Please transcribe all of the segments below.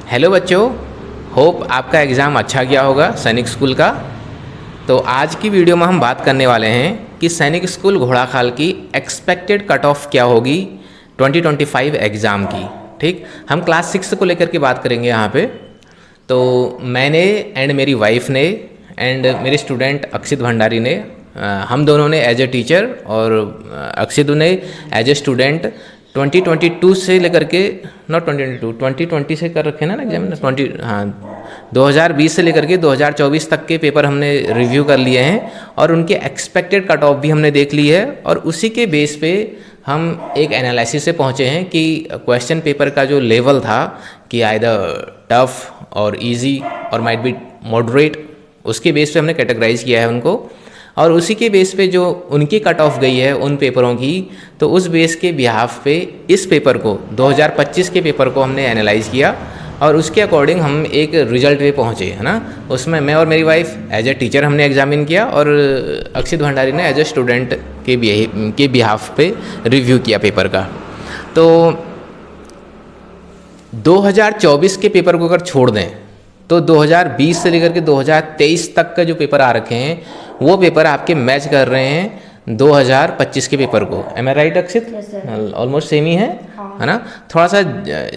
Hello बच्चों, hope आपका exam अच्छा गया होगा सैनिक स्कूल का। तो आज की वीडियो में हम बात करने वाले हैं कि सैनिक स्कूल घोड़ाखाल की एक्सपेक्टेड कट ऑफ क्या होगी 2025 एग्ज़ाम की। ठीक, हम क्लास 6 को लेकर के बात करेंगे यहाँ पे। तो मैंने एंड मेरी वाइफ ने एंड मेरे स्टूडेंट अक्षित भंडारी ने, हम दोनों ने एज ए टीचर और अक्षित ने एज ए स्टूडेंट 2022 से लेकर के नॉट 2020 से कर रखे ना एग्जाम 2020 से लेकर के 2024 तक के पेपर हमने रिव्यू कर लिए हैं और उनके एक्सपेक्टेड कट ऑफ भी हमने देख ली है। और उसी के बेस पे हम एक एनालिसिस से पहुँचे हैं कि क्वेश्चन पेपर का जो लेवल था कि आइदर टफ और इजी और माइट बी मॉडरेट, उसके बेस पे हमने कैटेगराइज किया है उनको। और उसी के बेस पे जो उनकी कट ऑफ गई है उन पेपरों की, तो उस बेस के बिहाफ पे इस पेपर को 2025 के पेपर को हमने एनालाइज किया और उसके अकॉर्डिंग हम एक रिजल्ट पे पहुँचे, है ना। उसमें मैं और मेरी वाइफ एज ए टीचर हमने एग्जामिन किया और अक्षित भंडारी ने एज ए स्टूडेंट के बिहाफ पे रिव्यू किया पेपर का। तो 2024 के पेपर को अगर छोड़ दें तो 2020 से लेकर के 2023 तक का जो पेपर आ रखे हैं वो पेपर आपके मैच कर रहे हैं 2025 के पेपर को। एम आई राइट अक्षित? ऑलमोस्ट सेम ही है, है ना। थोड़ा सा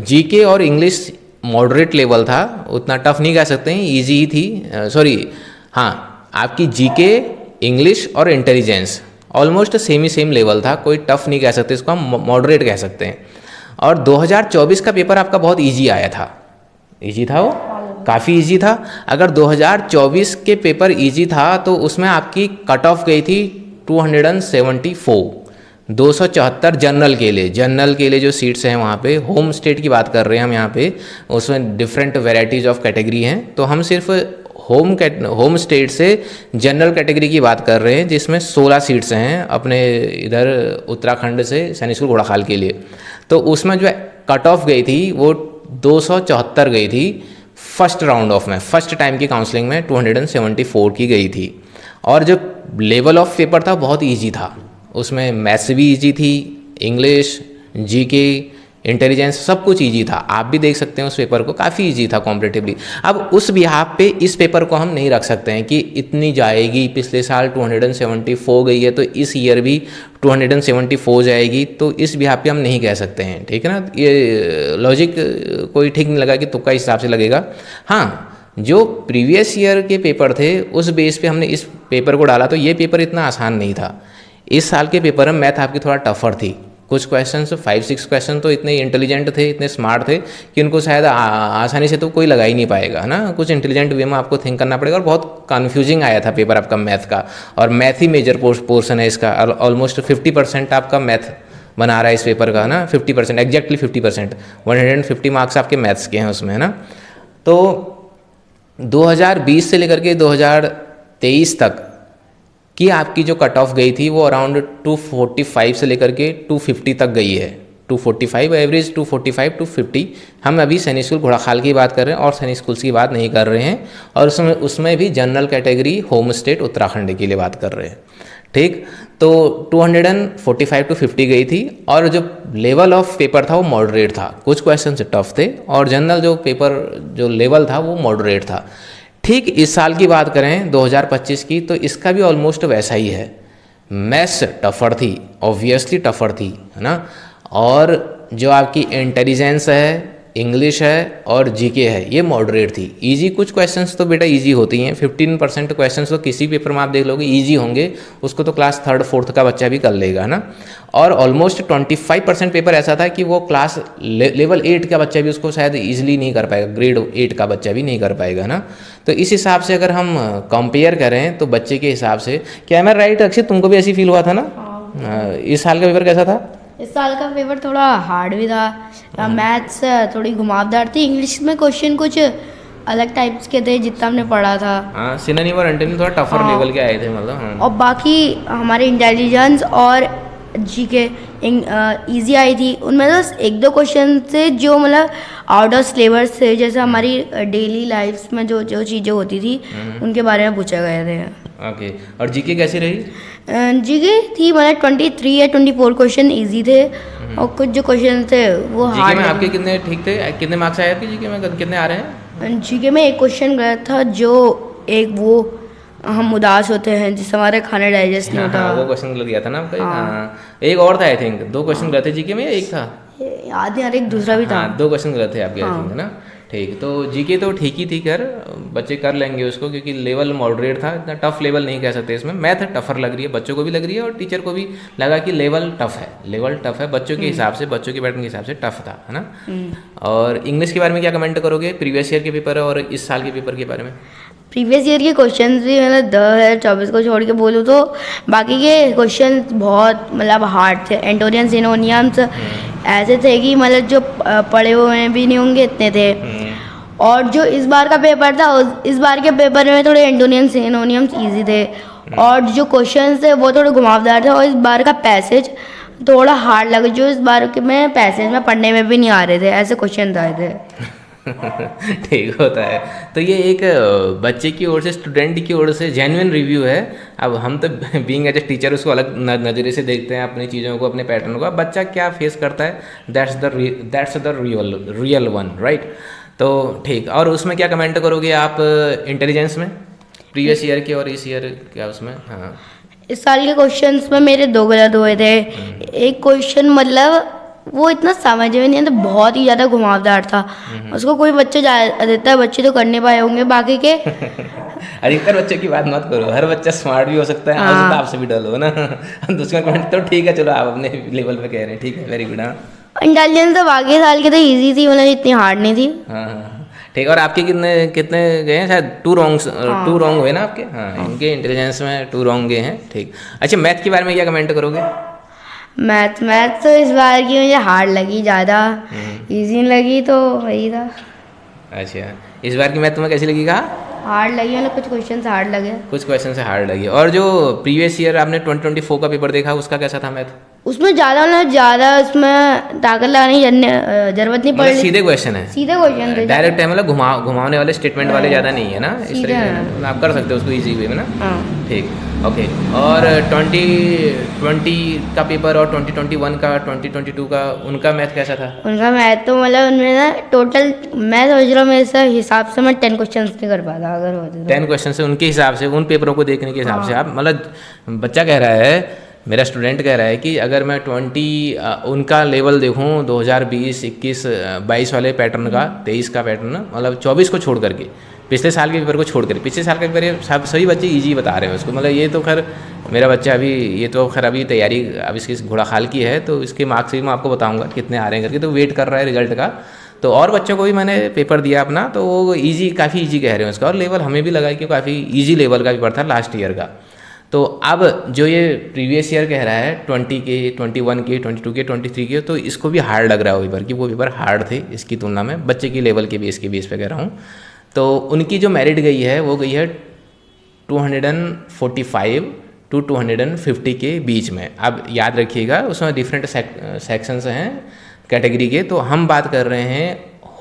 जीके और इंग्लिश मॉडरेट लेवल था, उतना टफ नहीं कह सकते हैं, ईजी ही थी। सॉरी, हाँ, आपकी जीके, इंग्लिश और इंटेलिजेंस ऑलमोस्ट सेम लेवल था, कोई टफ नहीं कह सकते, इसको हम मॉडरेट कह सकते हैं। और 2024 का पेपर आपका बहुत ईजी आया था। ईजी था, वो काफ़ी इजी था। अगर 2024 के पेपर इजी था तो उसमें आपकी कट ऑफ गई थी 274, 274 जनरल के लिए। जनरल के लिए जो सीट्स हैं वहाँ पे, होम स्टेट की बात कर रहे हैं हम यहाँ पे, उसमें डिफरेंट वेराइटीज़ ऑफ कैटेगरी हैं, तो हम सिर्फ होम स्टेट से जनरल कैटेगरी की बात कर रहे हैं जिसमें 16 सीट्स हैं अपने इधर उत्तराखंड से सैनिक स्कूल घोड़ाखाल के लिए। तो उसमें जो कट ऑफ गई थी वो 274 गई थी फर्स्ट राउंड ऑफ में, फर्स्ट टाइम की काउंसलिंग में 274 की गई थी। और जो लेवल ऑफ पेपर था बहुत इजी था, उसमें मैथ्स भी इजी थी, इंग्लिश, जीके, इंटेलिजेंस सब कुछ इजी था। आप भी देख सकते हैं उस पेपर को, काफ़ी इजी था कॉम्पिटिटिवली। अब उस बिहाफ पे इस पेपर को हम नहीं रख सकते हैं कि इतनी जाएगी, पिछले साल 274 गई है तो इस ईयर भी 274 जाएगी, तो इस बिहाफ पे हम नहीं कह सकते हैं, ठीक है ना। ये लॉजिक कोई ठीक नहीं लगा कि तुक्का हिसाब से लगेगा। हाँ, जो प्रीवियस ईयर के पेपर थे उस बेस पे हमने इस पेपर को डाला, तो ये पेपर इतना आसान नहीं था। इस साल के पेपर में मैथ आपकी थोड़ा टफर थी। कुछ क्वेश्चंस 5-6 क्वेश्चन तो इतने इंटेलिजेंट थे, इतने स्मार्ट थे कि उनको शायद आसानी से तो कोई लगा ही नहीं पाएगा, है ना। कुछ इंटेलिजेंट वे में आपको थिंक करना पड़ेगा। और बहुत कन्फ्यूजिंग आया था पेपर आपका मैथ का, और मैथ ही मेजर पोर्शन है इसका। ऑलमोस्ट 50% आपका मैथ बना रहा है इस पेपर का, ना। 50%, एग्जैक्टली 50%, 150 मार्क्स आपके मैथ्स के हैं उसमें, है ना। तो 2020 से लेकर के 2023 तक कि आपकी जो कट ऑफ गई थी वो अराउंड 245 से लेकर के 250 तक गई है। 245 एवरेज, 245 टू 50। हम अभी सैनिक स्कूल घोड़ाखाल की बात कर रहे हैं और सैनिक स्कूल्स की बात नहीं कर रहे हैं। और उसमें भी general category home state Uttarakhand के लिए बात कर रहे हैं, ठीक। तो 245 टू 50 गई थी और जो लेवल ऑफ पेपर था वो मॉडरेट था। कुछ क्वेश्चन टफ थे और जनरल जो पेपर जो लेवल था वो मॉडरेट था। ठीक इस साल की बात करें 2025 की, तो इसका भी ऑलमोस्ट वैसा ही है। मैथ्स टफर थी, ऑब्वियसली टफर थी, है ना। और जो आपकी इंटेलिजेंस है, इंग्लिश है और जीके है, ये मॉडरेट थी। इजी कुछ क्वेश्चंस तो बेटा इजी होती हैं, 15% क्वेश्चंस तो किसी पेपर में आप देख लोगे इजी होंगे, उसको तो क्लास 3rd 4th का बच्चा भी कर लेगा, है ना। और ऑलमोस्ट 25% पेपर ऐसा था कि वो क्लास लेवल 8 का बच्चा भी उसको शायद ईजिली नहीं कर पाएगा, ग्रेड 8 का बच्चा भी नहीं कर पाएगा, ना। तो इस हिसाब से अगर हम कंपेयर करें तो बच्चे के हिसाब से, क्या मैं राइट अक्षित, तुमको भी ऐसी फील हुआ था ना? इस साल का पेपर कैसा था? इस साल का पेपर थोड़ा हार्ड भी था। मैथ्स थोड़ी घुमावदार थी, इंग्लिश में क्वेश्चन कुछ अलग टाइप्स के थे जितना हमने पढ़ा था। हाँ, सिनोनिम और एंटोनिम थोड़ा टफर लेवल के आए थे, मतलब। हाँ। और बाकी हमारे इंटेलिजेंस और जीके इजी आई थी। उनमें बस 1-2 क्वेश्चन थे जो मतलब आउट ऑफ सिलेबस थे, जैसे हमारी डेली लाइफ्स में जो चीज़ें होती थी उनके बारे में पूछा गए थे। ओके, और जीके कैसी रही? जीके थी मतलब 23 या 24 क्वेश्चन इजी थे और कुछ जो क्वेश्चन थे वो जीके हार्ड। में आपके कितने ठीक थे? कितने मार्क्स आए आपके जीके में? कितने आ रहे हैं? जीके में एक क्वेश्चन गलत था, जो एक वो हम उदास होते हैं जिससे हमारे खाना डाइजेस्ट नहीं होता। हाँ, वो क्वेश्चन गलत दिया था ना आपका। हाँ, एक और था आई थिंक, 2 क्वेश्चन गलत थे जीके में, एक था याद नहीं आ रहा, एक दूसरा भी था। हाँ, 2 क्वेश्चन गलत थे आपके आई थिंक, है ना। ठीक, तो जीके तो ठीक ही थी, खैर बच्चे कर लेंगे उसको, क्योंकि लेवल मॉडरेट था, इतना टफ लेवल नहीं कह सकते इसमें। मैथ टफर लग रही है, बच्चों को भी लग रही है और टीचर को भी लगा कि लेवल टफ है, लेवल टफ है बच्चों के हिसाब से, बच्चों के पैटर्न के हिसाब से टफ था, है ना। और इंग्लिश के बारे में क्या कमेंट करोगे? प्रीवियस ईयर के पेपर और इस साल के पेपर के बारे में? प्रीवियस ईयर के क्वेश्चंस भी मतलब 2024 को छोड़ के बोलूँ तो बाकी के क्वेश्चन बहुत मतलब हार्ड थे। एंटोनियम सिनोनियम्स ऐसे थे कि मतलब जो पढ़े हुए भी नहीं होंगे इतने थे। और जो इस बार का पेपर था, इस बार के पेपर में थोड़े एंटोनियम सिनोनियम्स इजी थे और जो क्वेश्चन थे वो थोड़े घुमावदार थे। और इस बार का पैसेज थोड़ा हार्ड लगा, जो इस बार के में पैसेज में पढ़ने में भी नहीं आ रहे थे, ऐसे क्वेश्चन आए थे। ठीक होता है। तो ये एक बच्चे की ओर से, स्टूडेंट की ओर से जेन्युइन रिव्यू है। अब हम तो बीइंग एज ए टीचर उसको अलग नज़रिए से देखते हैं, अपनी चीज़ों को, अपने पैटर्न को। अब बच्चा क्या फेस करता है, that's the real one, right. तो ठीक, और उसमें क्या कमेंट करोगे आप इंटेलिजेंस में, प्रीवियस ईयर के और इस ईयर क्या उसमें? हाँ, इस साल के क्वेश्चंस में मेरे 2 गलत हुए थे। एक क्वेश्चन मतलब वो इतना समझ में नहीं आता, बहुत ही ज़्यादा घुमावदार था, उसको कोई बच्चे अधिकतर बच्चे तो कर नहीं पाए होंगे, बाकी के अधिकतर बच्चों की बात मत करो, हर बच्चा स्मार्ट भी हो सकता है, हो सकता है आपसे भी डल हो ना। दूसरा कमेंट तो ठीक है, चलो आप अपने लेवल पे कह रहे हैं, ठीक है, वेरी गुड। हाँ, इंटेलिजेंस तो बाकी साल के तो इजी थी, मतलब इतनी हार्ड नहीं थी। हाँ, हाँ, ठीक। और आपके कितने कितने गए हैं? शायद 2 रॉन्ग हुए ना आपके। हाँ, इनके इंटेलिजेंस में 2 रॉन्ग गए हैं, ठीक। अच्छा, मैथ के बारे में क्या कमेंट करोगे? मैथ तो इस बार की मुझे हार्ड लगी, ज़्यादा इजी लगी, तो वही था। अच्छा, इस बार की मैथ तुम्हें कैसी लगी? कहा हार्ड लगी, मतलब कुछ क्वेश्चन हार्ड लगे, कुछ क्वेश्चन से हार्ड लगी। और जो प्रीवियस ईयर आपने 2024 का पेपर देखा, उसका कैसा था मैथ? उसमें ज़्यादा उसमें ताकत लगाने की जरूरत नहीं मतलब पड़ी। सीधे क्वेश्चन है, सीधे क्वेश्चन थे, डायरेक्ट है, मतलब घुमावने वाले स्टेटमेंट वाले ज़्यादा नहीं है ना, इस तरीके से आप कर सकते हो उसको इजी वे में ना। ठीक, ओके। और 2020 का पेपर और 2021 का, 2022 का, उनका मैथ कैसा था? उनका मैथ तो मतलब उनमें ना टोटल, मैं समझ रहा हूँ मेरे हिसाब से मैं 10 क्वेश्चन नहीं कर पाता अगर होते तो। 10 क्वेश्चन से उनके हिसाब से, उन पेपरों को देखने के हिसाब से आप, मतलब बच्चा कह रहा है, मेरा स्टूडेंट कह रहा है कि अगर मैं उनका लेवल देखूं 2020, 21, 22 वाले पैटर्न का, 23 का पैटर्न, मतलब 24 को छोड़ करके, पिछले साल के पेपर को छोड़ कर, पिछले साल के पेपर सभी बच्चे इजी बता रहे हैं उसको। मतलब ये तो खैर मेरा बच्चा अभी, ये तो खैर अभी तैयारी, अब इसकी घोड़ा खाल की है, तो इसके मार्क्स भी मैं आपको बताऊंगा कितने आ रहे हैं करके, तो वेट कर रहा है रिजल्ट का। तो और बच्चों को भी मैंने पेपर दिया अपना, तो वो ईजी, काफ़ी ईजी कह रहे हैं उसका, और लेवल हमें भी लगा कि काफ़ी ईजी लेवल का पेपर था लास्ट ईयर का। तो अब जो ये प्रीवियस ईयर कह रहा है 20 के, 21 के, 22 के, 23 के, तो इसको भी हार्ड लग रहा है वो पेपर, कि वो पेपर हार्ड थे इसकी तुलना में, बच्चे की लेवल के बेस पे कह रहा हूँ। तो उनकी जो मेरिट गई है वो गई है 245 to 250 के बीच में। अब याद रखिएगा उसमें डिफरेंट सेक्शंस हैं कैटेगरी के। तो हम बात कर रहे हैं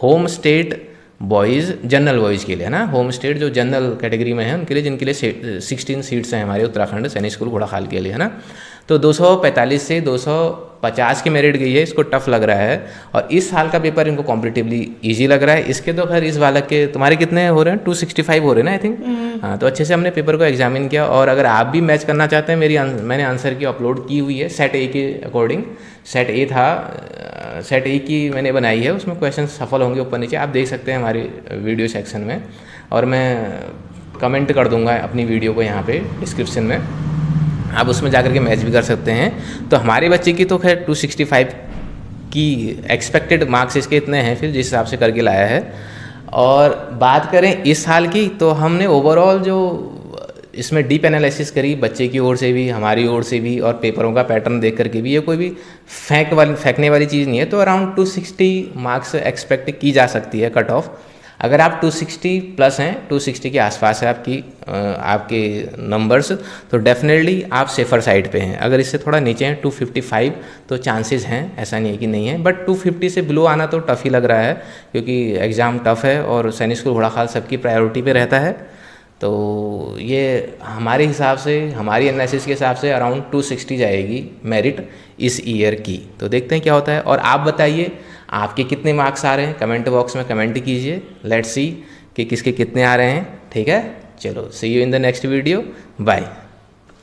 home state boys, general boys के लिए, है ना। होम स्टेट जो जनरल कैटेगरी में है उनके लिए, जिनके लिए 16 सीट्स हैं हमारे उत्तराखंड सैनिक स्कूल घोड़ाखाल के लिए, है ना। तो 245 से 250 की मेरिट गई है, इसको टफ लग रहा है। और इस साल का पेपर इनको कॉम्पिटिटिवली इजी लग रहा है। इसके तो खैर इस बालक के, तुम्हारे कितने हो रहे हैं? 265 हो रहे हैं ना आई थिंक। हाँ, तो अच्छे से हमने पेपर को एग्जामिन किया। और अगर आप भी मैच करना चाहते हैं, मैंने आंसर की अपलोड की हुई है सेट ए के अकॉर्डिंग। सेट ए था, सेट ए की मैंने बनाई है, उसमें क्वेश्चन सफल होंगे ऊपर नीचे, आप देख सकते हैं हमारे वीडियो सेक्शन में। और मैं कमेंट कर दूंगा अपनी वीडियो को यहाँ पे डिस्क्रिप्शन में, आप उसमें जाकर के मैच भी कर सकते हैं। तो हमारे बच्चे की तो खैर 265 की एक्सपेक्टेड मार्क्स इसके इतने हैं फिर, जिस हिसाब से करके लाया है। और बात करें इस साल की, तो हमने ओवरऑल जो इसमें डीप एनालिसिस करी, बच्चे की ओर से भी, हमारी ओर से भी, और पेपरों का पैटर्न देख करके भी, ये कोई भी फेंकने वाली चीज़ नहीं है। तो अराउंड 260 मार्क्स एक्सपेक्ट की जा सकती है कट ऑफ। अगर आप 260 प्लस हैं, 260 के आसपास है आपके नंबर्स, तो डेफिनेटली आप सेफर साइड पे हैं। अगर इससे थोड़ा नीचे हैं 255, तो चांसेस हैं, ऐसा नहीं है कि नहीं है। बट 250 से बिलो आना तो टफ ही लग रहा है, क्योंकि एग्ज़ाम टफ है और सैनिक स्कूल घोड़ाखाल सबकी प्रायोरिटी पे रहता है। तो ये हमारे हिसाब से, हमारी एनालिसिस के हिसाब से अराउंड 260 जाएगी मेरिट इस ईयर की। तो देखते हैं क्या होता है। और आप बताइए आपके कितने मार्क्स आ रहे हैं, कमेंट बॉक्स में कमेंट कीजिए। लेट्स सी कि किसके कितने आ रहे हैं। ठीक है, चलो see you in the next video, bye.